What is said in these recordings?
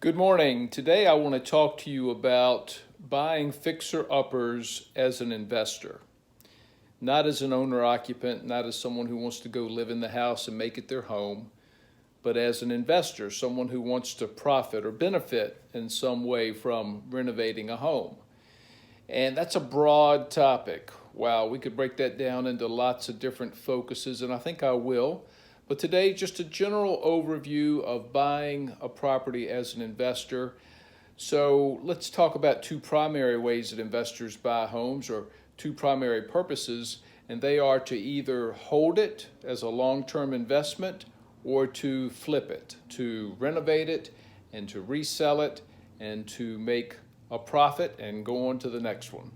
Good morning. Today I want to talk to you about buying fixer-uppers as an investor, not as an owner-occupant, not as someone who wants to go live in the house and make it their home, but as an investor, someone who wants to profit or benefit in some way from renovating a home. And that's a broad topic. Wow, we could break that down into lots of different focuses, and I think I will. But today, just a general overview of buying a property as an investor. So let's talk about two primary ways that investors buy homes, or two primary purposes, and they are to either hold it as a long-term investment or to flip it, to renovate it and to resell it and to make a profit and go on to the next one.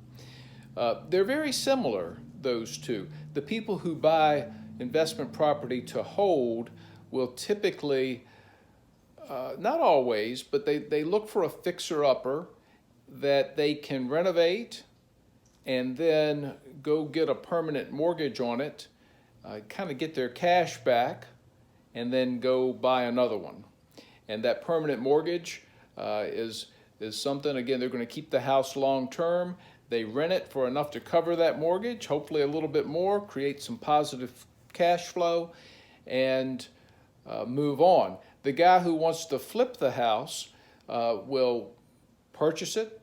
They're very similar, those two. The people who buy investment property to hold will typically, not always, but they look for a fixer-upper that they can renovate and then go get a permanent mortgage on it, kind of get their cash back, and then go buy another one. And that permanent mortgage is something, again, they're going to keep the house long term. They rent it for enough to cover that mortgage, hopefully a little bit more, create some positive cash flow, and move on. The guy who wants to flip the house will purchase it,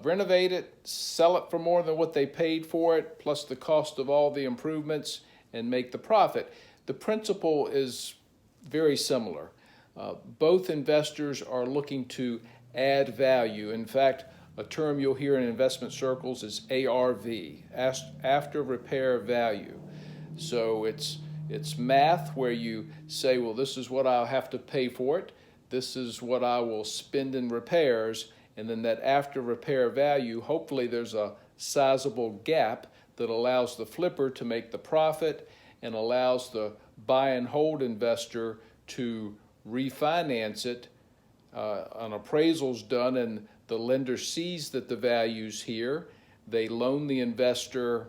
renovate it, sell it for more than what they paid for it, plus the cost of all the improvements, and make the profit. The principle is very similar. Both investors are looking to add value. In fact, a term you'll hear in investment circles is ARV, after repair value. So it's math where you say, well, this is what I'll have to pay for it. This is what I will spend in repairs. And then that after repair value, hopefully there's a sizable gap that allows the flipper to make the profit and allows the buy and hold investor to refinance it. An appraisal's done and the lender sees that the value's here. They loan the investor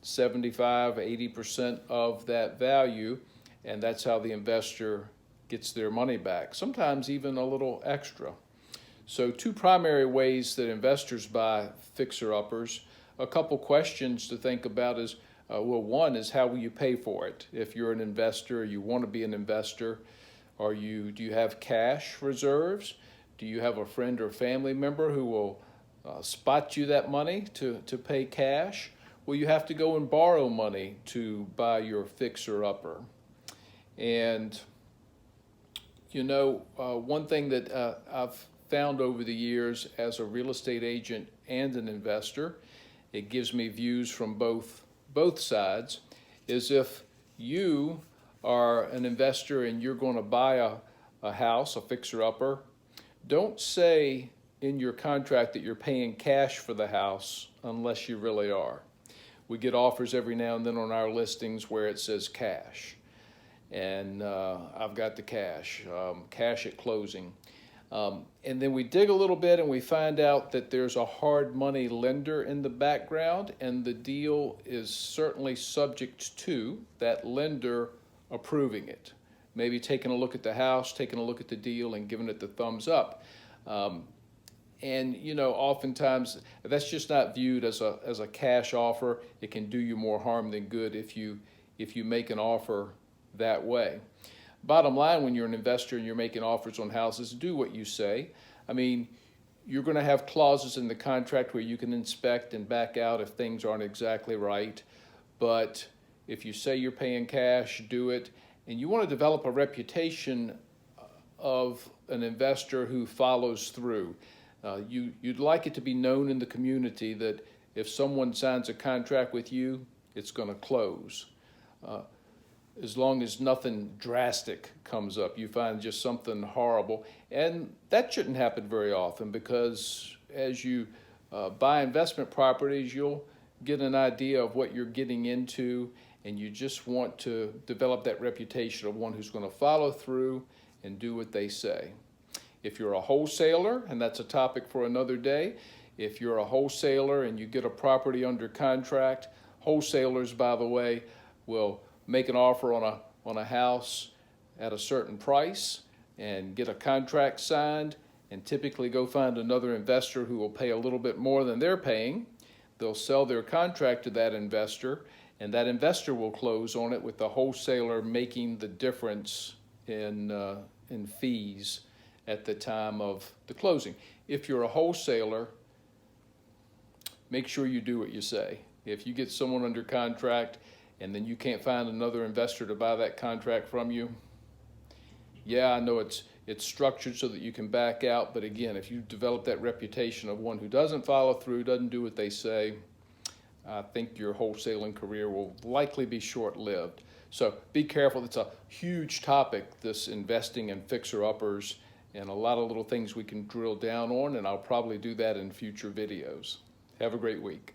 75, 80% of that value, and that's how the investor gets their money back, sometimes even a little extra. So two primary ways that investors buy fixer-uppers. A couple questions to think about is, one is how will you pay for it? If you're an investor, you want to be an investor, do you have cash reserves? Do you have a friend or family member who will spot you that money to pay cash? Will you have to go and borrow money to buy your fixer-upper? And one thing that I've found over the years as a real estate agent and an investor, it gives me views from both sides, is if you are an investor and you're going to buy a house, a fixer-upper, don't say in your contract that you're paying cash for the house unless you really are. We get offers every now and then on our listings where it says cash. And I've got the cash at closing. And then we dig a little bit and we find out that there's a hard money lender in the background, and the deal is certainly subject to that lender approving it. Maybe taking a look at the house, taking a look at the deal, and giving it the thumbs up. And oftentimes that's just not viewed as a cash offer. It can do you more harm than good if you make an offer that way. Bottom line, when you're an investor and you're making offers on houses, do what you say. I mean, you're going to have clauses in the contract where you can inspect and back out if things aren't exactly right. But if you say you're paying cash, do it. And you want to develop a reputation of an investor who follows through. You'd like it to be known in the community that if someone signs a contract with you, it's going to close. As long as nothing drastic comes up, you find just something horrible. And that shouldn't happen very often, because as you buy investment properties, you'll get an idea of what you're getting into, and you just want to develop that reputation of one who's going to follow through and do what they say. If you're a wholesaler, and that's a topic for another day, if you're a wholesaler and you get a property under contract, wholesalers, by the way, will make an offer on a house at a certain price. and get a contract signed, and typically go find another investor who will pay a little bit more than they're paying. They'll sell their contract to that investor, and that investor will close on it with the wholesaler making the difference in fees at the time of the closing. If you're a wholesaler, make sure you do what you say. If you get someone under contract and then you can't find another investor to buy that contract from you, yeah, I know it's structured so that you can back out, but again, if you develop that reputation of one who doesn't follow through, doesn't do what they say, I think your wholesaling career will likely be short-lived. So be careful. It's a huge topic, this investing in fixer-uppers, and a lot of little things we can drill down on, and I'll probably do that in future videos. Have a great week.